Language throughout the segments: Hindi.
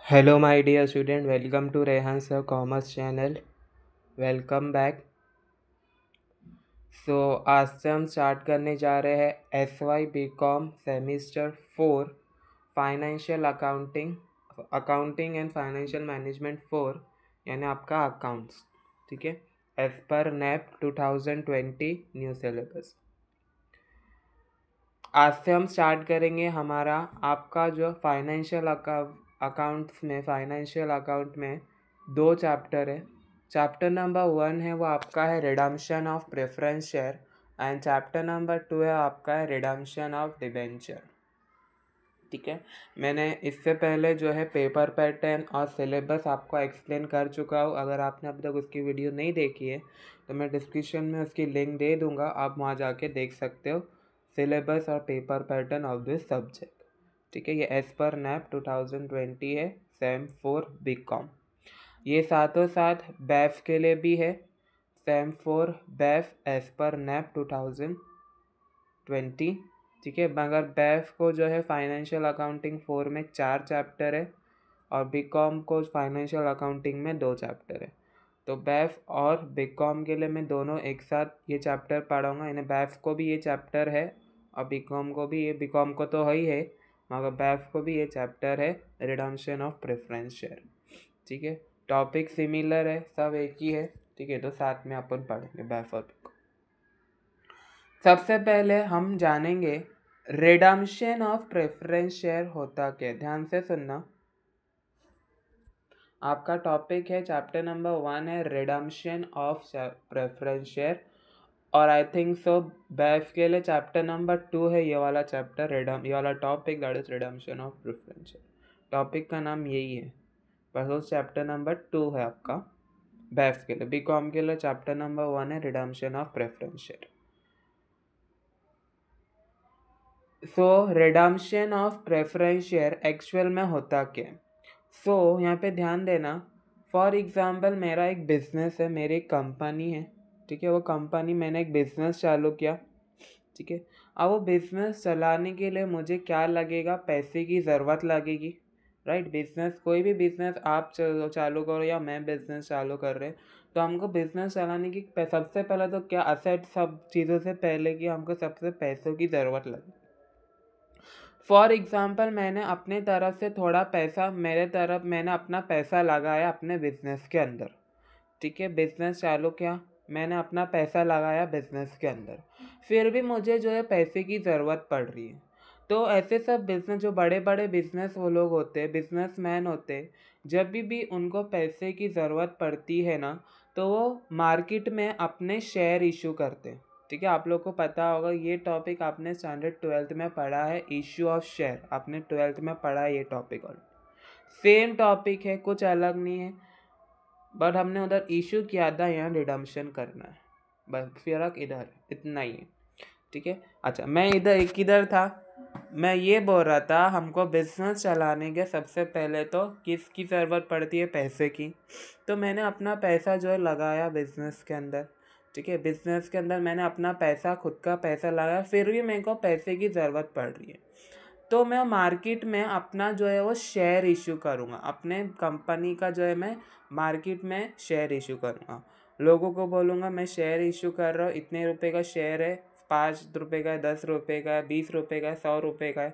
Hello, my dear student. Welcome to Rehan Sir Commerce channel. Welcome back. आज से हम स्टार्ट करने जा रहे हैं SY BCom semester 4 financial accounting and financial management 4 यानी आपका अकाउंट्स। ठीक है, एज पर NAP 2020 न्यू सिलेबस। आज से हम स्टार्ट करेंगे हमारा आपका जो फाइनेंशियल अकाउंट में दो चैप्टर है। चैप्टर नंबर 1 है वो आपका है redemption of preference share and chapter number 2 है आपका है रिडम्पशन ऑफ डिबेंचर। ठीक है, मैंने इससे पहले जो है पेपर पैटर्न और सिलेबस आपको एक्सप्लेन कर चुका हूँ। अगर आपने अभी तक उसकी वीडियो नहीं देखी है तो मैं डिस्क्रिप्शन में उसकी लिंक दे दूँगा, आप वहाँ जाके देख सकते हो सिलेबस और paper pattern of this subject. ठीक है, ये एज पर NAP 2020 है, सेम 4 BCom। ये साथों साथ बैफ के लिए भी है, सेम 4 बैफ एज पर NAP 2020। ठीक है, मगर बैफ को जो है फाइनेंशियल अकाउंटिंग 4 में 4 चैप्टर है और BCom को फाइनेंशियल अकाउंटिंग में 2 चैप्टर है। तो बैफ और BCom के लिए मैं दोनों एक साथ ये चैप्टर पढ़ाऊँगा, यानी बैफ को भी ये चैप्टर है और BCom को भी। ये BCom को तो है मगर बैफ को भी ये चैप्टर है, रिडम्पशन ऑफ प्रेफरेंस शेयर। ठीक है, टॉपिक सिमिलर है, सब एक ही है। ठीक है, तो साथ में अपन पढ़ेंगे बैफ और BCom। सबसे पहले हम जानेंगे रिडम्पशन ऑफ प्रेफरेंस शेयर होता क्या। ध्यान से सुनना, आपका टॉपिक है चैप्टर नंबर 1 है रिडम्पशन ऑफ प्रेफरेंस शेयर, और आई थिंक सो बैफ के लिए चैप्टर नंबर 2 है ये वाला चैप्टर, ये वाला topic, that is redemption of preference share. Topic का नाम यही है, बस उस चैप्टर नंबर 2 है आपका बैफ के लिए। BCom के लिए चैप्टर नंबर 1 है redemption of preference share. Redemption of preference share actual में होता क्या है। यहाँ पे ध्यान देना, फॉर एग्जांपल मेरा एक बिजनेस है, मेरी एक कंपनी है। ठीक है, वो कंपनी, मैंने एक बिजनेस चालू किया। ठीक है, अब वो बिजनेस चलाने के लिए मुझे क्या लगेगा, पैसे की ज़रूरत लगेगी। राइट, बिजनेस, कोई भी बिजनेस आप चालू करो या मैं बिजनेस चालू कर रहे, तो हमको बिजनेस चलाने की सबसे पहले तो क्या असेट, सब चीज़ों से पहले कि हमको सबसे पैसों की ज़रूरत लगे। फॉर एग्ज़ाम्पल मैंने अपने तरफ से थोड़ा पैसा, मैंने अपना पैसा लगाया अपने बिजनेस के अंदर। ठीक है, बिजनेस चालू किया, मैंने अपना पैसा लगाया बिजनेस के अंदर, फिर भी मुझे जो है पैसे की ज़रूरत पड़ रही है। तो ऐसे सब बिजनेस, जो बड़े बड़े बिजनेस वो लोग होते हैं, बिजनेसमैन होते हैं, जब भी उनको पैसे की ज़रूरत पड़ती है ना, तो वो मार्केट में अपने शेयर इशू करते हैं। ठीक है, आप लोग को पता होगा, ये टॉपिक आपने स्टैंडर्ड 12th में पढ़ा है, इशू ऑफ शेयर, आपने 12th में पढ़ा है ये टॉपिक। और सेम टॉपिक है, कुछ अलग नहीं है, बट हमने उधर इशू किया था, यहाँ रिडम्पशन करना है, बस फर्क इधर, इतना ही है। ठीक है, अच्छा, मैं किधर था, मैं ये बोल रहा था हमको बिजनेस चलाने के सबसे पहले तो किसकी ज़रूरत पड़ती है, पैसे की। तो मैंने अपना पैसा जो है लगाया बिजनेस के अंदर। ठीक है, बिजनेस के अंदर मैंने अपना पैसा, खुद का पैसा लगाया, फिर भी मेरे को पैसे की ज़रूरत पड़ रही है। तो मैं मार्केट में अपना जो है वो शेयर इशू करूँगा, अपने कंपनी का जो है मैं मार्केट में शेयर इशू करूँगा। लोगों को बोलूँगा मैं शेयर इशू कर रहा हूँ, इतने रुपए का शेयर है, 5 रुपये का है, 10 रुपये का है, 20 रुपये का है, 100 रुपये का है।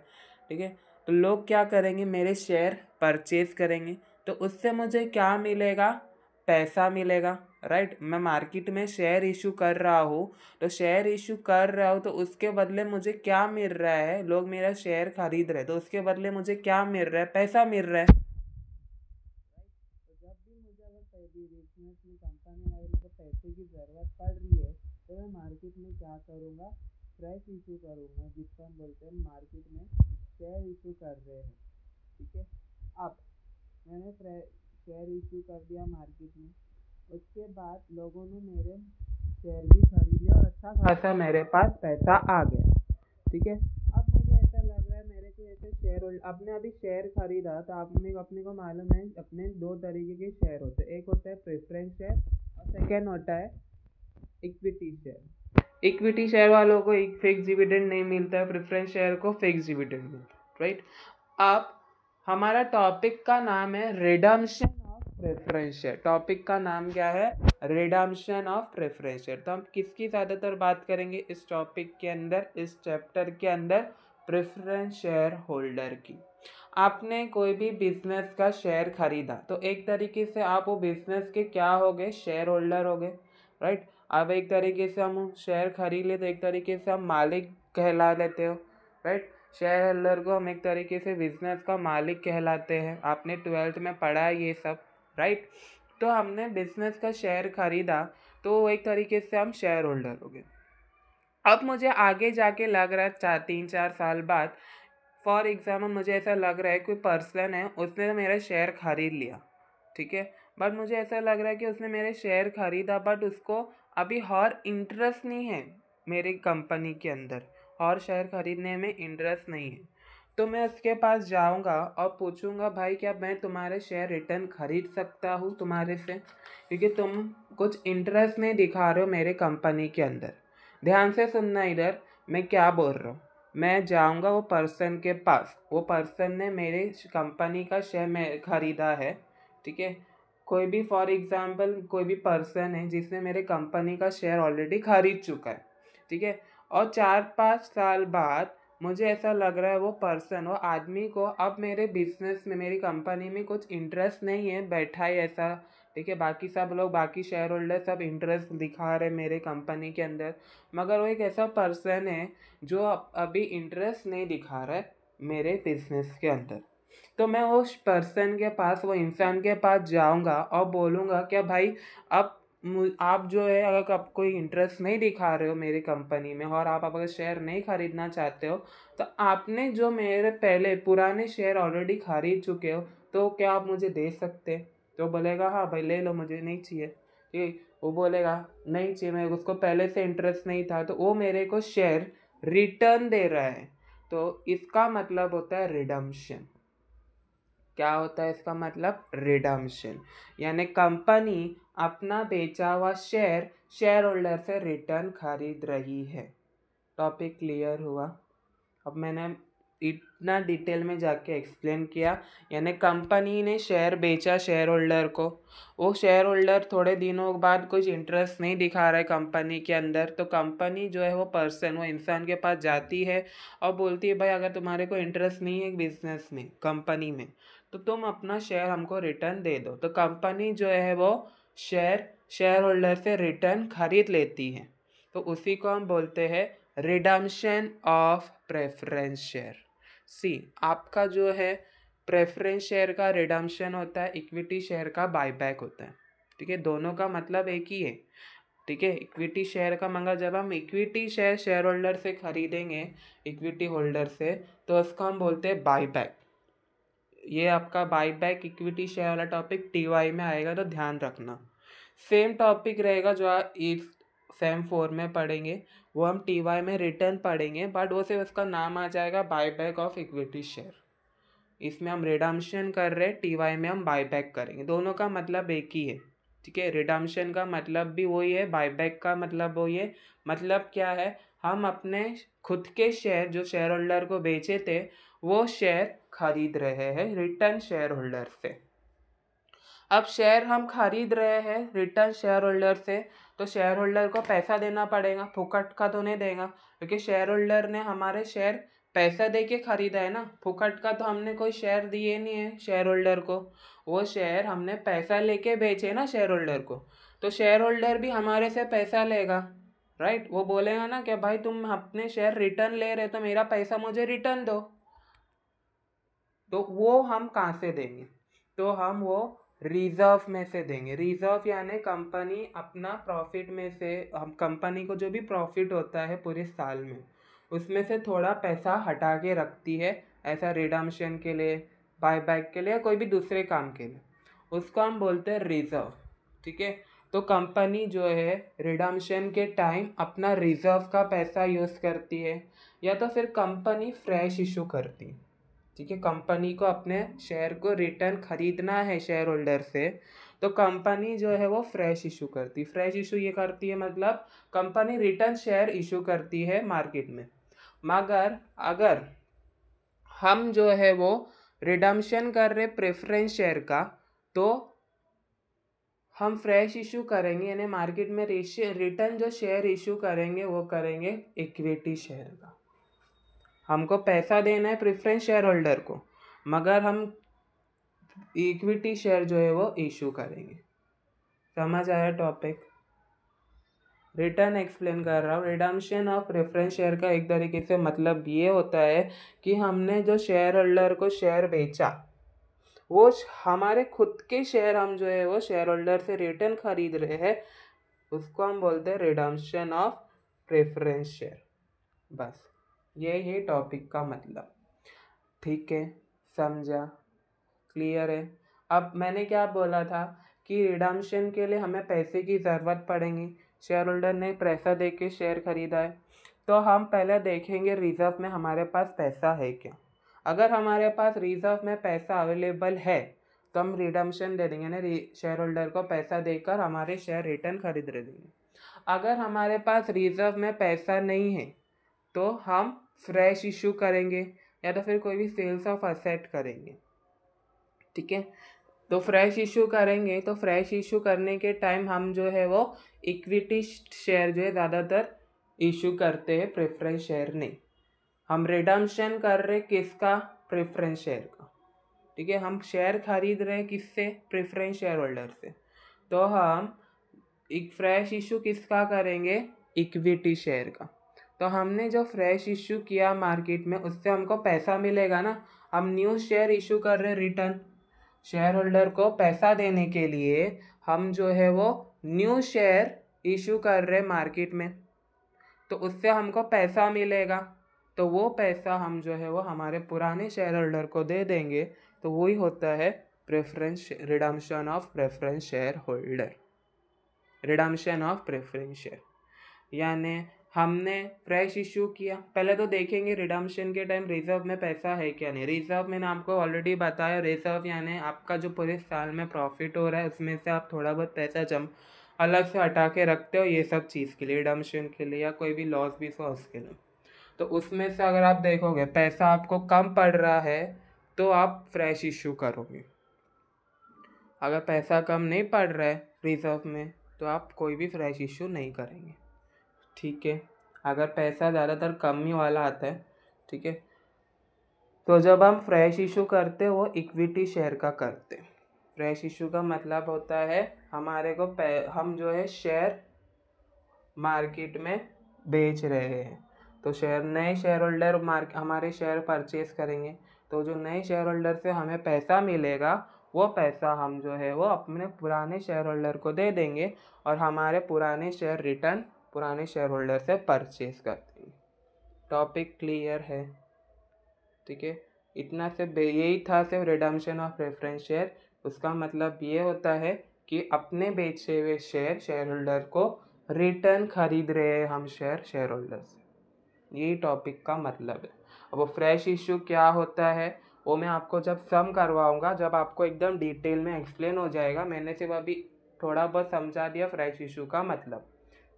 ठीक है, तो लोग क्या करेंगे, मेरे शेयर परचेज करेंगे, तो उससे मुझे क्या मिलेगा, पैसा मिलेगा। राइट, मैं मार्केट में शेयर इशू कर रहा हूँ, तो शेयर इशू कर रहा हूँ, तो उसके बदले मुझे क्या मिल रहा है, लोग मेरा शेयर खरीद रहे, तो उसके बदले मुझे क्या मिल रहा है, पैसा मिल रहा है। तो जब भी मुझे अगर बिजनेस में, कंपनी में मुझे पैसे की ज़रूरत पड़ रही है, तो मैं मार्केट में क्या करूँगा, फ्रेश इशू करूँगा, जिसको हम बोलते हैं मार्केट में शेयर इशू कर रहे हैं। ठीक है, अब मैंने शेयर इशू कर दिया मार्केट में, उसके बाद लोगों ने मेरे शेयर भी खरीद लिया और अच्छा खासा मेरे पास पैसा आ गया। ठीक है, अब मुझे ऐसा लग रहा है, मेरे को ऐसे शेयर, आपने अभी शेयर खरीदा, तो अपने को मालूम है अपने दो तरीके के शेयर होते हैं, एक होता है प्रेफरेंस शेयर और सेकेंड होता है इक्विटी शेयर। इक्विटी शेयर वालों को एक फिक्स डिविडेंड नहीं मिलता है, प्रेफरेंस शेयर को फिक्स डिविडेंड मिलता है। राइट, आप हमारा टॉपिक का नाम है redemption of preference share. Topic का नाम क्या है? Redemption of preference share. तो हम किसकी ज़्यादातर बात करेंगे इस टॉपिक के अंदर, इस चैप्टर के अंदर? प्रेफरेंस शेयर होल्डर की। आपने कोई भी बिजनेस का शेयर खरीदा तो एक तरीके से आप वो बिजनेस के क्या हो गए? शेयर होल्डर हो गए, राइट। अब एक तरीके से हम शेयर खरीद ले तो एक तरीके से हम मालिक कहला लेते हो, राइट। शेयर होल्डर को हम एक तरीके से बिजनेस का मालिक कहलाते हैं। आपने 12th में पढ़ा है ये सब, राइट। तो हमने बिजनेस का शेयर खरीदा तो एक तरीके से हम शेयर होल्डर हो गए। अब मुझे आगे जाके लग रहा है 3-4 साल बाद, फॉर एग्जाम्पल मुझे ऐसा लग रहा है कोई पर्सन है, उसने मेरा शेयर खरीद लिया, ठीक है। बट मुझे ऐसा लग रहा है कि उसने मेरे शेयर खरीदा बट उसको अभी और इंटरेस्ट नहीं है मेरी कंपनी के अंदर, और शेयर खरीदने में इंटरेस्ट नहीं है। तो मैं उसके पास जाऊंगा और पूछूंगा, भाई क्या मैं तुम्हारे शेयर रिटर्न खरीद सकता हूँ तुम्हारे से, क्योंकि तुम कुछ इंटरेस्ट नहीं दिखा रहे हो मेरे कंपनी के अंदर। ध्यान से सुनना इधर मैं क्या बोल रहा हूँ। मैं जाऊंगा वो पर्सन के पास, वो पर्सन ने मेरे कंपनी का शेयर में खरीदा है, ठीक है। कोई भी फॉर एग्जांपल कोई भी पर्सन है जिसने मेरे कंपनी का शेयर ऑलरेडी खरीद चुका है, ठीक है। और 4-5 साल बाद मुझे ऐसा लग रहा है वो पर्सन, वो आदमी को अब मेरे बिजनेस में, मेरी कंपनी में कुछ इंटरेस्ट नहीं है, बैठा है ऐसा, ठीक है। बाकी सब लोग, बाकी शेयर होल्डर सब इंटरेस्ट दिखा रहे मेरे कंपनी के अंदर, मगर वो एक ऐसा पर्सन है जो अभी इंटरेस्ट नहीं दिखा रहा है मेरे बिजनेस के अंदर। तो मैं उस पर्सन के पास, वो इंसान के पास जाऊंगा और बोलूँगा, क्या भाई अब आप जो है अगर आप कोई इंटरेस्ट नहीं दिखा रहे हो मेरी कंपनी में और आप अगर शेयर नहीं खरीदना चाहते हो, तो आपने जो मेरे पहले पुराने शेयर ऑलरेडी खरीद चुके हो, तो क्या आप मुझे दे सकते? तो बोलेगा हाँ भाई ले लो, मुझे नहीं चाहिए, ठीक। वो बोलेगा नहीं चाहिए, मेरे उसको पहले से इंटरेस्ट नहीं था, तो वो मेरे को शेयर रिटर्न दे रहा है। तो इसका मतलब होता है रिडम्पशन। क्या होता है इसका मतलब? रिडम्पशन, यानी कंपनी अपना बेचा हुआ शेयर शेयर होल्डर से रिटर्न खरीद रही है। टॉपिक क्लियर हुआ? अब मैंने इतना डिटेल में जाके एक्सप्लेन किया, यानी कंपनी ने शेयर बेचा शेयर होल्डर को, वो शेयर होल्डर थोड़े दिनों बाद कुछ इंटरेस्ट नहीं दिखा रहा है कंपनी के अंदर, तो कंपनी जो है वो पर्सन, वो इंसान के पास जाती है और बोलती है भाई अगर तुम्हारे को इंटरेस्ट नहीं है बिजनेस में, कंपनी में, तो तुम अपना शेयर हमको रिटर्न दे दो। तो कंपनी जो है वो शेयर शेयर होल्डर से रिटर्न खरीद लेती है। तो उसी को हम बोलते हैं रिडम्पशन ऑफ प्रेफरेंस शेयर। सी, आपका जो है प्रेफरेंस शेयर का रिडम्पशन होता है, इक्विटी शेयर का बायबैक होता है, ठीक है। दोनों का मतलब एक ही है, ठीक है। इक्विटी शेयर का मगर जब हम इक्विटी शेयर शेयर होल्डर से खरीदेंगे, इक्विटी होल्डर से, तो उसको हम बोलते हैं बायबैक। ये आपका बायबैक इक्विटी शेयर वाला टॉपिक TY में आएगा, तो ध्यान रखना। सेम टॉपिक रहेगा जो आप इस सेम 4 में पढ़ेंगे, वो हम TY में रिटर्न पढ़ेंगे, बट वो से उसका नाम आ जाएगा बायबैक ऑफ इक्विटी शेयर। इसमें हम रिडम्पशन कर रहे हैं, TY में हम बायबैक करेंगे। दोनों का मतलब एक ही है, ठीक है। रिडम्पशन का मतलब भी वही है, बायबैक का मतलब वही है। मतलब क्या है? हम अपने खुद के शेयर जो शेयर होल्डर को बेचे थे, वो शेयर खरीद रहे हैं रिटर्न शेयर होल्डर से। अब शेयर हम खरीद रहे हैं रिटर्न शेयर होल्डर से, तो शेयर होल्डर को पैसा देना पड़ेगा, फुकट का तो नहीं देगा, क्योंकि शेयर होल्डर ने हमारे शेयर पैसा दे के खरीदा है ना। फुकट का तो हमने कोई शेयर दिए नहीं है शेयर होल्डर को, वो शेयर हमने पैसा लेके बेचे ना शेयर होल्डर को। तो शेयर होल्डर भी हमारे से पैसा लेगा, राइट। वो बोलेगा ना कि भाई तुम अपने शेयर रिटर्न ले रहे तो मेरा पैसा मुझे रिटर्न दो। तो वो हम कहाँ से देंगे? तो हम वो रिजर्व में से देंगे। रिजर्व यानी कंपनी अपना प्रॉफिट में से, हम कंपनी को जो भी प्रॉफिट होता है पूरे साल में, उसमें से थोड़ा पैसा हटा के रखती है, ऐसा रिडम्पशन के लिए, बायबैक के लिए या कोई भी दूसरे काम के लिए, उसको हम बोलते हैं रिजर्व, ठीक है। तो कंपनी जो है रिडम्पशन के टाइम अपना रिजर्व का पैसा यूज़ करती है, या तो फिर कंपनी फ्रेश इशू करती है, ठीक है। कंपनी को अपने शेयर को रिटर्न खरीदना है शेयर होल्डर से, तो कंपनी जो है वो फ्रेश इशू करती है। फ्रेश इशू ये करती है मतलब कंपनी रिटर्न शेयर इशू करती है मार्केट में। मगर अगर हम जो है वो रिडम्पशन कर रहे प्रेफरेंस शेयर का, तो हम फ्रेश इशू करेंगे, यानी मार्केट में रिटर्न जो शेयर इशू करेंगे वो करेंगे इक्विटी शेयर का। हमको पैसा देना है प्रेफरेंस शेयर होल्डर को, मगर हम इक्विटी शेयर जो है वो इशू करेंगे। समझ आया टॉपिक? रिटर्न एक्सप्लेन कर रहा हूँ। रिडम्पशन ऑफ प्रेफरेंस शेयर का एक तरीके से मतलब ये होता है कि हमने जो शेयर होल्डर को शेयर बेचा, वो हमारे खुद के शेयर हम जो है वो शेयर होल्डर से रिटर्न खरीद रहे हैं, उसको हम बोलते हैं रिडम्पशन ऑफ प्रेफरेंस शेयर। बस ये टॉपिक का मतलब। ठीक है, समझा? क्लियर है? अब मैंने क्या बोला था कि रिडम्पशन के लिए हमें पैसे की ज़रूरत पड़ेगी। शेयर होल्डर ने पैसा दे के शेयर खरीदा है, तो हम पहले देखेंगे रिजर्व में हमारे पास पैसा है क्या। अगर हमारे पास रिजर्व में पैसा अवेलेबल है तो हम रिडम्पशन दे देंगे ना, शेयर होल्डर को पैसा देकर हमारे शेयर रिटर्न खरीद देंगे। अगर हमारे पास रिजर्व में पैसा नहीं है तो हम फ्रेश इशू करेंगे या तो फिर कोई भी सेल्स ऑफ असेट करेंगे। ठीक है, तो फ्रेश इशू करेंगे, तो फ्रेश इशू करने के टाइम हम जो है वो इक्विटी शेयर जो है ज़्यादातर इशू करते हैं, प्रेफरेंस शेयर नहीं। हम रिडम्पशन कर रहे किसका? प्रेफरेंस शेयर का। ठीक है, हम शेयर खरीद रहे किससे? प्रेफरेंस शेयर होल्डर से। तो हम एक फ्रेश इशू किसका करेंगे? इक्विटी शेयर का। तो हमने जो फ्रेश इशू किया मार्केट में, उससे हमको पैसा मिलेगा ना। हम न्यू शेयर इशू कर रहे रिटर्न, शेयर होल्डर को पैसा देने के लिए हम जो है वो न्यू शेयर इशू कर रहे मार्केट में, तो उससे हमको पैसा मिलेगा। तो वो पैसा हम जो है वो हमारे पुराने शेयर होल्डर को दे देंगे। तो वही होता है preference redemption of preference share holder, redemption of preference share. यानी हमने फ्रेश इशू किया, पहले तो देखेंगे रिडम्पशन के टाइम रिजर्व में पैसा है क्या नहीं। रिजर्व मैंने आपको ऑलरेडी बताया, रिजर्व यानी आपका जो पूरे साल में प्रॉफिट हो रहा है उसमें से आप थोड़ा बहुत पैसा अलग से हटा के रखते हो, ये सब चीज़ के लिए, रिडम्पशन के लिए या कोई भी लॉस भी हो उसके लिए। तो उसमें से अगर आप देखोगे पैसा आपको कम पड़ रहा है तो आप फ्रेश इशू करोगे। अगर पैसा कम नहीं पड़ रहा है रिजर्व में तो आप कोई भी फ्रेश इशू नहीं करेंगे। ठीक है, अगर पैसा ज़्यादातर कम ही वाला आता है, ठीक है, तो जब हम फ्रेश इशू करते हैं वो इक्विटी शेयर का करते हैं। फ्रेश इशू का मतलब होता है हमारे को हम जो है शेयर मार्केट में बेच रहे हैं, तो नए शेयर होल्डर हमारे शेयर परचेज करेंगे, तो जो नए शेयर होल्डर से हमें पैसा मिलेगा वो पैसा हम जो है वो अपने पुराने शेयर होल्डर को दे देंगे और हमारे पुराने शेयर रिटर्न पुराने शेयर होल्डर से परचेज कर देंगे। टॉपिक क्लियर है? ठीक है, इतना से यही था सिर्फ रिडम्पशन ऑफ प्रेफरेंस शेयर। उसका मतलब ये होता है कि अपने बेचे हुए शेयर होल्डर को रिटर्न खरीद रहे हैं हम शेयर होल्डर से। यही टॉपिक का मतलब है। अब वो फ्रेश इशू क्या होता है वो मैं आपको जब सम करवाऊंगा, जब आपको एकदम डिटेल में एक्सप्लेन हो जाएगा। मैंने सिर्फ अभी थोड़ा बहुत समझा दिया फ्रेश इशू का मतलब।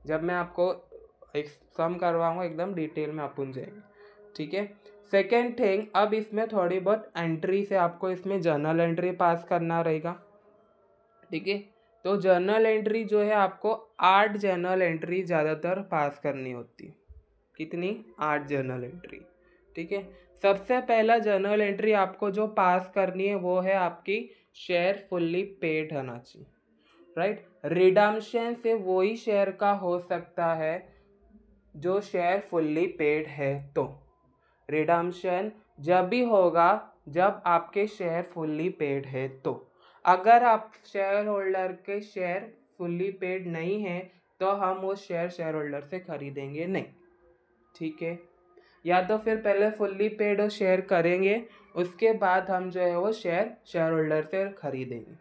जब मैं आपको एक सम करवाऊंगा एकदम डिटेल में अपन जाएंगे। ठीक है, सेकेंड थिंग, अब इसमें थोड़ी बहुत एंट्री से आपको इसमें जर्नल एंट्री पास करना रहेगा। ठीक है, तो जर्नल एंट्री जो है आपको 8 जर्नल एंट्री ज़्यादातर पास करनी होती है। कितनी? 8 जर्नल एंट्री। ठीक है, सबसे पहला जर्नल एंट्री आपको जो पास करनी है वो है आपकी शेयर फुल्ली पेड होना चाहिए। राइट, रिडम्पशन से वही शेयर का हो सकता है जो शेयर फुल्ली पेड है। तो रिडम्पशन जब भी होगा जब आपके शेयर फुल्ली पेड है। तो अगर आप शेयर होल्डर के शेयर फुल्ली पेड नहीं है तो हम वो शेयर होल्डर से खरीदेंगे नहीं। ठीक है, या तो फिर पहले फुल्ली पेड और शेयर करेंगे, उसके बाद हम जो है वो शेयर होल्डर से खरीदेंगे।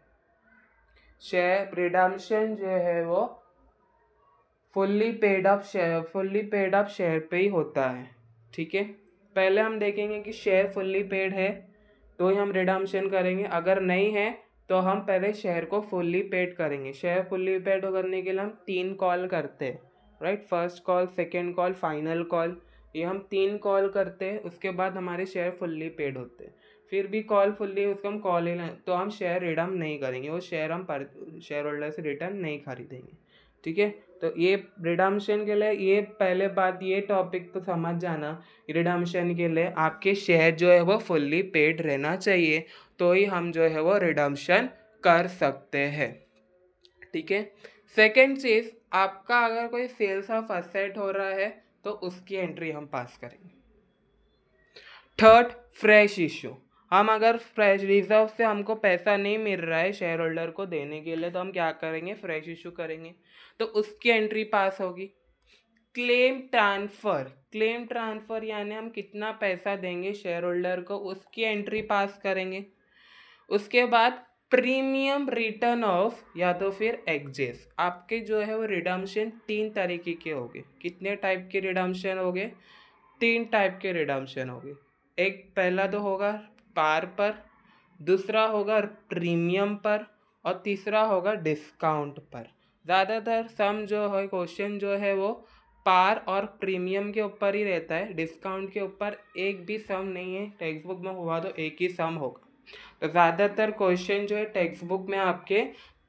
शेयर रिडम्पशन जो है वो फुल्ली पेड अप शेयर पे ही होता है। ठीक है, पहले हम देखेंगे कि शेयर फुल्ली पेड है तो ही हम रिडम्पशन करेंगे, अगर नहीं है तो हम पहले शेयर को फुल्ली पेड करेंगे। शेयर फुल्ली पेड करने के लिए हम 3 कॉल करते हैं। Right, first call, second call, final call, ये हम 3 कॉल करते हैं, उसके बाद हमारे शेयर फुल्ली पेड होते हैं। फिर भी कॉल फुल्ली उसको हम कॉल ही लें तो हम शेयर रिडम नहीं करेंगे, वो शेयर हम पर शेयर होल्डर से रिटर्न नहीं खरीदेंगे। ठीक है, तो ये रिडम्पशन के लिए ये पहले बात ये टॉपिक तो समझ जाना, रिडम्पशन के लिए आपके शेयर जो है वो फुल्ली पेड रहना चाहिए, तो ही हम जो है वो रिडम्पशन कर सकते हैं। ठीक है, सेकेंड चीज़, आपका अगर कोई सेल्स ऑफ असेट हो रहा है तो उसकी एंट्री हम पास करेंगे। थर्ड, फ्रेश इशू, हम अगर फ्रेश रिजर्व से हमको पैसा नहीं मिल रहा है शेयर होल्डर को देने के लिए तो हम क्या करेंगे, फ्रेश इशू करेंगे, तो उसकी एंट्री पास होगी। क्लेम ट्रांसफ़र, क्लेम ट्रांसफ़र यानी हम कितना पैसा देंगे शेयर होल्डर को, उसकी एंट्री पास करेंगे। उसके बाद प्रीमियम रिटर्न ऑफ या तो फिर एक्जेस, आपके जो है वो रिडम्पशन 3 तरीके के होंगे। कितने टाइप के रिडम्पशन होंगे, 3 टाइप के रिडम्पशन होंगे। एक पहला तो होगा पार पर, दूसरा होगा प्रीमियम पर, और तीसरा होगा डिस्काउंट पर। ज़्यादातर सम जो है क्वेश्चन जो है वो पार और प्रीमियम के ऊपर ही रहता है, डिस्काउंट के ऊपर एक भी सम नहीं है, टेक्स्ट बुक में हुआ तो एक ही सम होगा। तो ज़्यादातर क्वेश्चन जो है टेक्स्ट बुक में आपके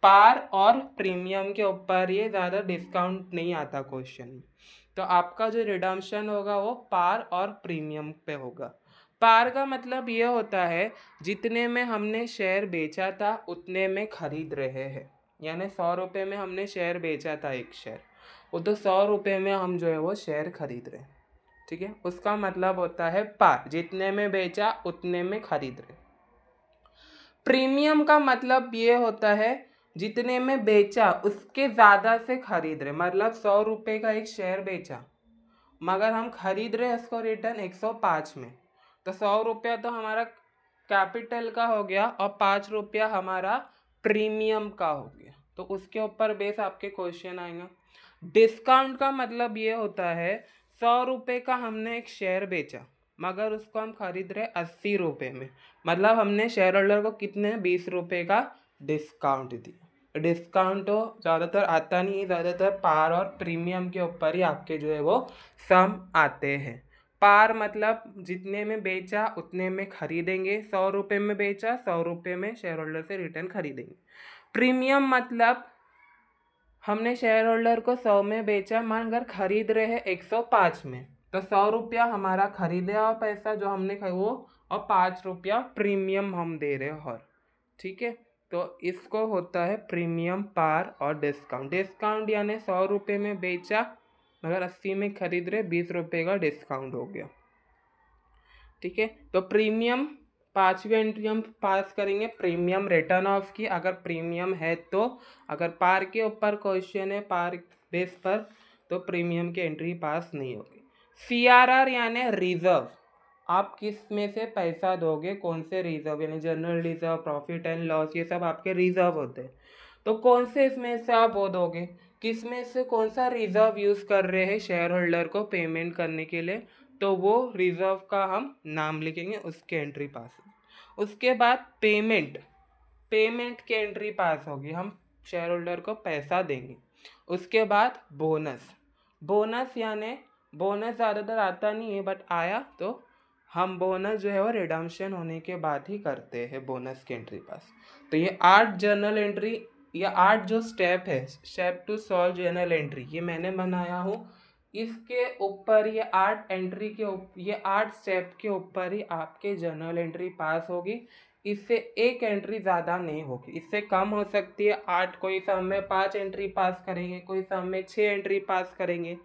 पार और प्रीमियम के ऊपर ये, ज़्यादा डिस्काउंट नहीं आता क्वेश्चन में। तो आपका जो रिडम्पशन होगा वो पार और प्रीमियम पे होगा। पार का मतलब ये होता है जितने में हमने शेयर बेचा था उतने में खरीद रहे हैं, यानी 100 रुपये में हमने शेयर बेचा था एक शेयर, वो तो 100 रुपये में हम जो है वो शेयर खरीद रहे हैं। ठीक है, उसका मतलब होता है पार, जितने में बेचा उतने में खरीद रहे। प्रीमियम का मतलब ये होता है जितने में बेचा उसके ज़्यादा से खरीद रहे, मतलब 100 रुपये का एक शेयर बेचा मगर हम खरीद रहे उसको रिटर्न 105 में, तो 100 रुपया तो हमारा कैपिटल का हो गया और 5 रुपया हमारा प्रीमियम का हो गया, तो उसके ऊपर बेस आपके क्वेश्चन आएंगे। डिस्काउंट का मतलब ये होता है 100 रुपये का हमने एक शेयर बेचा मगर उसको हम खरीद रहे 80 रुपये में, मतलब हमने शेयर होल्डर को कितने 20 रुपये का डिस्काउंट दिया। डिस्काउंट तो ज़्यादातर आता नहीं है, ज़्यादातर पार और प्रीमियम के ऊपर ही आपके जो है वो सम आते हैं। पार मतलब जितने में बेचा उतने में खरीदेंगे, 100 रुपये में बेचा 100 रुपये में शेयर होल्डर से रिटर्न खरीदेंगे। प्रीमियम मतलब हमने शेयर होल्डर को 100 में बेचा मगर खरीद रहे हैं 105 में, तो 100 रुपया हमारा खरीदे हुआ पैसा जो हमने वो, और 5 रुपया प्रीमियम हम दे रहे हैं। और ठीक है, तो इसको होता है प्रीमियम, पार और डिस्काउंट। डिस्काउंट यानी 100 रुपये में बेचा मगर 80 में खरीद रहे, 20 रुपये का डिस्काउंट हो गया। ठीक है, तो प्रीमियम 5वीं एंट्री हम पास करेंगे प्रीमियम रिटर्न ऑफ की, अगर प्रीमियम है तो। अगर पार के ऊपर क्वेश्चन है पार बेस पर तो प्रीमियम की एंट्री पास नहीं होगी। CRR यानी रिजर्व, आप किस में से पैसा दोगे, कौन से रिजर्व, यानी general reserve, profit and loss, ये सब आपके रिजर्व होते हैं, तो कौन से इसमें से आप वो दोगे, किस में से कौन सा रिजर्व यूज़ कर रहे हैं शेयर होल्डर को पेमेंट करने के लिए, तो वो रिजर्व का हम नाम लिखेंगे, उसके एंट्री पास। उसके बाद पेमेंट, पेमेंट की एंट्री पास होगी, हम शेयर होल्डर को पैसा देंगे। उसके बाद बोनस, बोनस यानी बोनस ज़्यादातर आता नहीं है बट आया तो हम बोनस जो है वो रिडम्पशन होने के बाद ही करते हैं बोनस की एंट्री पास। तो ये 8 जर्नल एंट्री या 8 जो स्टेप है, step to solve journal entry, ये मैंने बनाया हूँ। इसके ऊपर ये 8 एंट्री के ये 8 स्टेप के ऊपर ही आपके जर्नल एंट्री पास होगी, इससे एक एंट्री ज़्यादा नहीं होगी, इससे कम हो सकती है 8, कोई सम में 5 एंट्री पास करेंगे, कोई सम में 6 एंट्री पास करेंगे,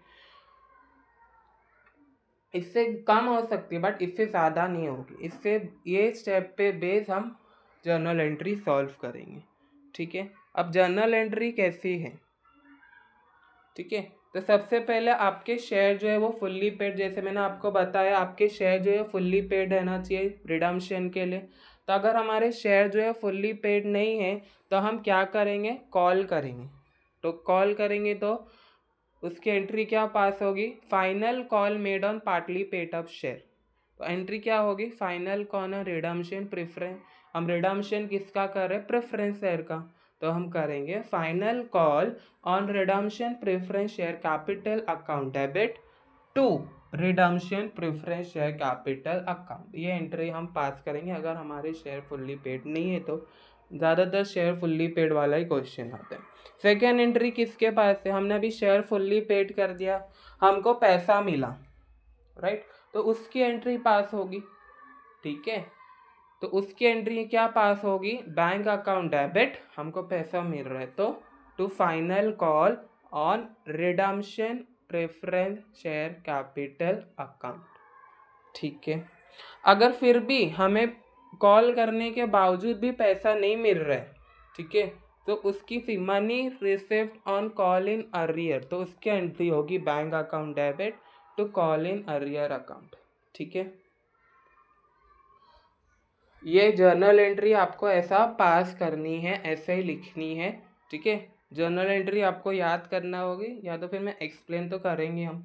इससे कम हो सकती है बट इससे ज़्यादा नहीं होगी। इससे ये स्टेप पे बेस हम जर्नल एंट्री सॉल्व करेंगे। ठीक है, अब जर्नल एंट्री कैसी है, ठीक है, तो सबसे पहले आपके शेयर जो है वो फुल्ली पेड, जैसे मैंने आपको बताया आपके शेयर जो है फुल्ली पेड रहना चाहिए रिडम्पशन के लिए। तो अगर हमारे शेयर जो है फुल्ली पेड नहीं है तो हम क्या करेंगे, कॉल करेंगे। तो कॉल करेंगे तो उसकी एंट्री क्या पास होगी, final call made on partly paid up share. तो एंट्री क्या होगी, final call on redemption preference, हम रिडम्पशन किसका कर रहे हैं, प्रेफरेंस शेयर का, तो हम करेंगे final call on redemption preference share capital account debit to redemption preference share capital account, ये एंट्री हम पास करेंगे अगर हमारे शेयर फुल्ली पेड नहीं है। तो ज़्यादातर शेयर फुल्ली पेड वाला ही क्वेश्चन आता है। सेकेंड एंट्री किसके पास है, हमने अभी शेयर फुल्ली पेड कर दिया, हमको पैसा मिला, राइट, तो उसकी एंट्री पास होगी। ठीक है, तो उसकी एंट्री क्या पास होगी, बैंक अकाउंट डेबिट, हमको पैसा मिल रहा है, तो to final call on redemption preference share capital account. ठीक है, अगर फिर भी हमें कॉल करने के बावजूद भी पैसा नहीं मिल रहा है, ठीक है, तो उसकी money received on call in arrear, तो उसकी एंट्री होगी bank account debit to call in arrear account. ठीक है, ये जर्नल एंट्री आपको ऐसा पास करनी है, ऐसे ही लिखनी है। ठीक है, जर्नल एंट्री आपको याद करना होगी, या तो फिर मैं एक्सप्लेन तो करेंगे हम।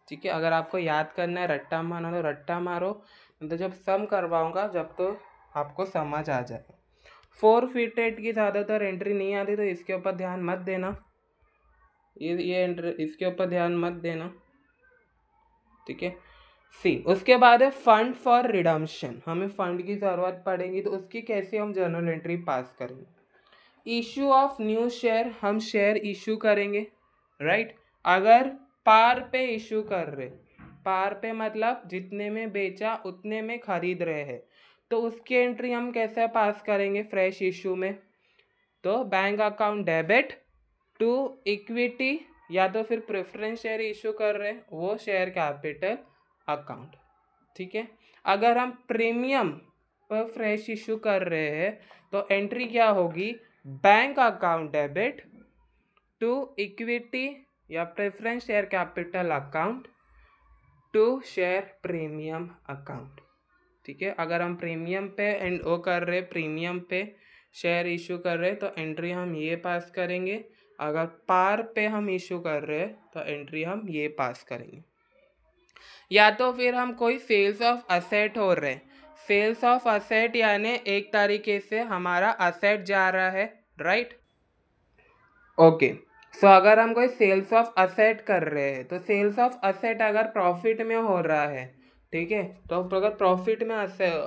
ठीक है, अगर आपको याद करना है रट्टा मारना तो रट्टा मारो, तो जब सम करवाऊंगा जब तो आपको समझ आ जाए। फोरफिटेड की ज़्यादातर एंट्री नहीं आती, तो इसके ऊपर ध्यान मत देना, ये एंट्री इसके ऊपर ध्यान मत देना। ठीक है, सी उसके बाद है फंड फॉर रिडम्पशन, हमें फंड की ज़रूरत पड़ेगी, तो उसकी कैसे हम जर्नल एंट्री पास करेंगे। इशू ऑफ न्यू शेयर, हम शेयर इशू करेंगे, राइट, अगर पार पे इशू कर रहे, पार पे मतलब जितने में बेचा उतने में खरीद रहे हैं, तो उसकी एंट्री हम कैसे पास करेंगे फ्रेश इशू में, तो bank account debit to equity, या तो फिर प्रेफरेंस शेयर इशू कर रहे हैं वो शेयर कैपिटल अकाउंट। ठीक है, अगर हम प्रीमियम पर फ्रेश इशू कर रहे हैं तो एंट्री क्या होगी, bank account debit to equity या preference share capital account to share premium account. ठीक है, अगर हम प्रीमियम पे एंड वो कर रहे, प्रीमियम पे शेयर इशू कर रहे तो एंट्री हम ये पास करेंगे, अगर पार पे हम इशू कर रहे हैं तो एंट्री हम ये पास करेंगे। या तो फिर हम कोई सेल्स ऑफ असेट हो रहे, सेल्स ऑफ असेट यानी एक तरीके से हमारा असेट जा रहा है, राइट, ओके। सो अगर हम कोई सेल्स ऑफ असेट कर रहे हैं तो सेल्स ऑफ असेट अगर प्रॉफिट में हो रहा है, ठीक है, तो अगर प्रॉफिट में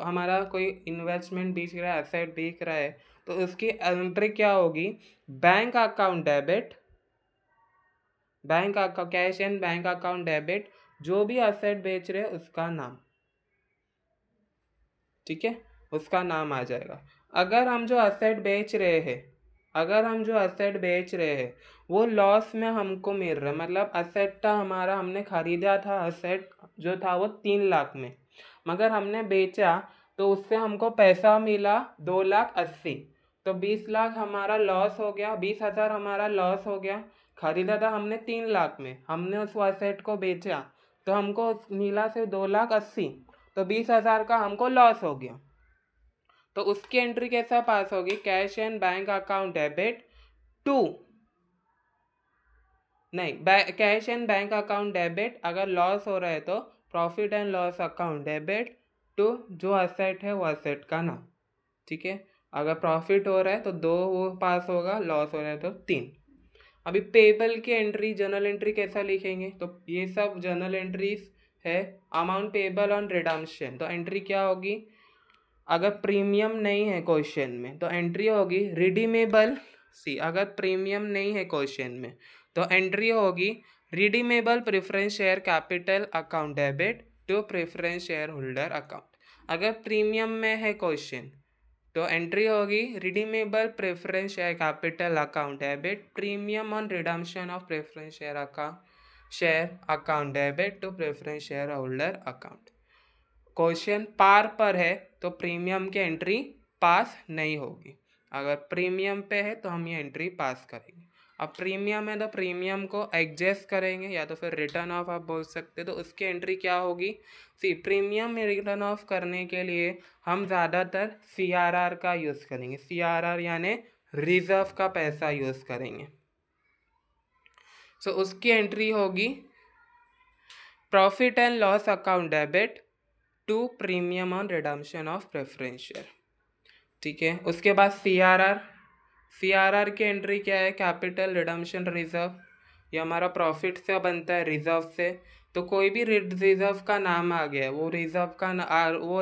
हमारा कोई इन्वेस्टमेंट बिक रहा है, असेट बिक रहा है, तो उसकी एंट्री क्या होगी, bank account debit, bank account cash and bank account debit, जो भी असेट बेच रहे हैं उसका नाम। ठीक है, उसका नाम आ जाएगा। अगर हम जो असेट बेच रहे हैं, अगर हम जो असेट बेच रहे हैं वो लॉस में हमको मिल रहा है, मतलब असेट था हमारा, हमने खरीदा था असेट जो था वो 3 लाख में, मगर हमने बेचा तो उससे हमको पैसा मिला 2,80,000, तो 20 लाख हमारा लॉस हो गया, 20,000 हमारा लॉस हो गया। खरीदा था हमने 3 लाख में, हमने उस असेट को बेचा तो हमको मिला से 2,80,000, तो 20,000 का हमको लॉस हो गया, तो उसकी एंट्री कैसा पास होगी, cash and bank account debit to, नहीं, cash and bank account debit, अगर लॉस हो रहा है तो profit and loss account debit to जो असेट है वो असेट का नाम। ठीक है, अगर प्रॉफिट हो रहा है तो 2 वो पास होगा, लॉस हो रहा है तो 3। अभी पेबल की एंट्री, जर्नल एंट्री कैसा लिखेंगे, तो ये सब जर्नल एंट्रीज है। अमाउंट पेबल ऑन रिडम्पशन, तो एंट्री क्या होगी, अगर प्रीमियम नहीं है क्वेश्चन में तो एंट्री होगी रिडीमेबल, सी अगर प्रीमियम नहीं है क्वेश्चन में तो एंट्री होगी redeemable preference share capital account debit to preference share holder account. अगर प्रीमियम में है क्वेश्चन तो एंट्री होगी redeemable preference share capital account debit premium on redemption of preference share account debit to preference share holder account. Question पार पर है तो प्रीमियम की एंट्री पास नहीं होगी, अगर प्रीमियम पे है तो हम ये एंट्री पास करेंगे। अब प्रीमियम है तो प्रीमियम को एडजस्ट करेंगे या तो फिर रिटर्न ऑफ आप बोल सकते, तो उसकी एंट्री क्या होगी, सी प्रीमियम में रिटर्न ऑफ करने के लिए हम ज़्यादातर CRR का यूज़ करेंगे, CRR यानी रिजर्व का पैसा यूज़ करेंगे। सो उसकी एंट्री होगी profit and loss account debit to premium on redemption of preference share. ठीक है, उसके बाद CRR की एंट्री क्या है, कैपिटल रिडम्पशन रिजर्व ये हमारा प्रॉफिट से बनता है, रिजर्व से। तो कोई भी रिजर्व का नाम आ गया, वो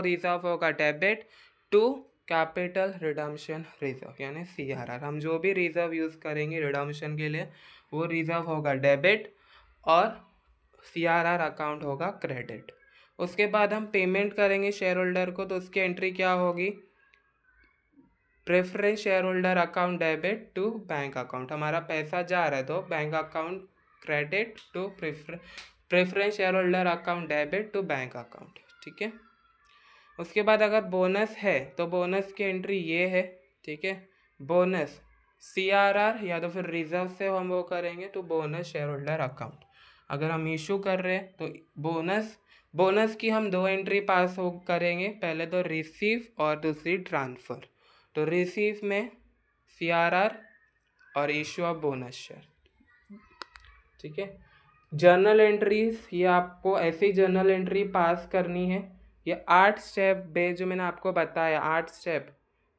रिजर्व होगा debit to capital redemption reserve, यानी CRR। हम जो भी रिजर्व यूज़ करेंगे रिडम्पशन के लिए, वो रिजर्व होगा डेबिट और CRR अकाउंट होगा क्रेडिट। उसके बाद हम पेमेंट करेंगे शेयर होल्डर को, तो उसकी एंट्री क्या होगी, preference share holder account debit to bank account. हमारा पैसा जा रहा है तो bank account credit to preference share holder account debit to bank account, ठीक है। उसके बाद अगर बोनस है तो बोनस की एंट्री ये है, ठीक है। बोनस CRR या तो फिर रिजर्व से हम वो करेंगे तो बोनस शेयर होल्डर अकाउंट। अगर हम इशू कर रहे हैं तो बोनस की हम 2 एंट्री पास हो करेंगे, पहले तो रिसीव और दूसरी ट्रांसफ़र। तो रिसीव में CRR और इशू ऑफ बोनस शेयर, ठीक है। जर्नल एंट्रीज, ये आपको ऐसी जर्नल एंट्री पास करनी है। ये 8 स्टेप जो मैंने आपको बताया, 8 स्टेप,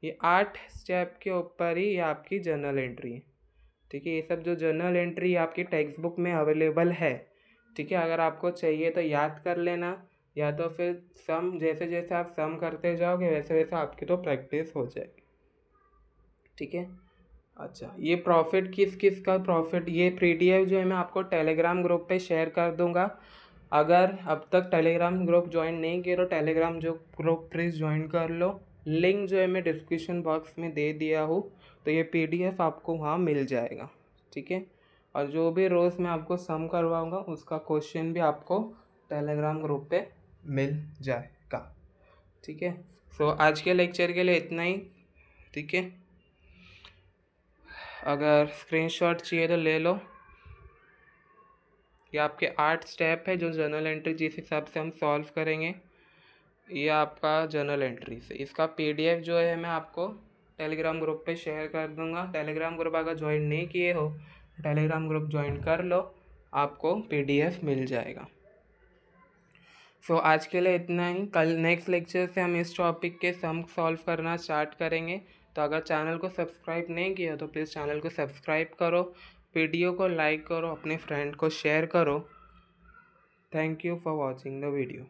ये 8 स्टेप के ऊपर ही ये आपकी जर्नल एंट्री है, ठीक है। ये सब जो जर्नल एंट्री आपकी टेक्स्ट बुक में अवेलेबल है, ठीक है। अगर आपको चाहिए तो याद कर लेना, या तो फिर सम जैसे जैसे आप सम करते जाओगे वैसे वैसे आपकी तो प्रैक्टिस हो जाएगी, ठीक है। अच्छा, ये प्रॉफिट किस का प्रॉफिट, ये PDF जो है मैं आपको टेलीग्राम ग्रुप पे शेयर कर दूंगा। अगर अब तक टेलीग्राम ग्रुप ज्वाइन नहीं किया तो टेलीग्राम जो ग्रुप प्लीज़ ज्वाइन कर लो। लिंक जो है मैं डिस्क्रिप्शन बॉक्स में दे दिया हूँ, तो ये PDF आपको वहाँ मिल जाएगा, ठीक है। और जो भी रोज़ मैं आपको सम करवाऊँगा उसका क्वेश्चन भी आपको टेलीग्राम ग्रुप पे मिल जाएगा, ठीक है। सो आज के लेक्चर के लिए इतना ही, ठीक है। अगर स्क्रीनशॉट चाहिए तो ले लो। ये आपके 8 स्टेप है जो जर्नल एंट्री जिस हिसाब से हम सॉल्व करेंगे, ये आपका जर्नल एंट्री से। इसका PDF जो है मैं आपको टेलीग्राम ग्रुप पे शेयर कर दूंगा। टेलीग्राम ग्रुप अगर ज्वाइन नहीं किए हो, टेलीग्राम ग्रुप ज्वाइन कर लो, आपको PDF मिल जाएगा। सो आज के लिए इतना ही। कल नेक्स्ट लेक्चर से हम इस टॉपिक के सम सॉल्व करना स्टार्ट करेंगे। तो अगर चैनल को सब्सक्राइब नहीं किया तो प्लीज़ चैनल को सब्सक्राइब करो, वीडियो को लाइक करो, अपने फ्रेंड को शेयर करो। Thank you for watching the video.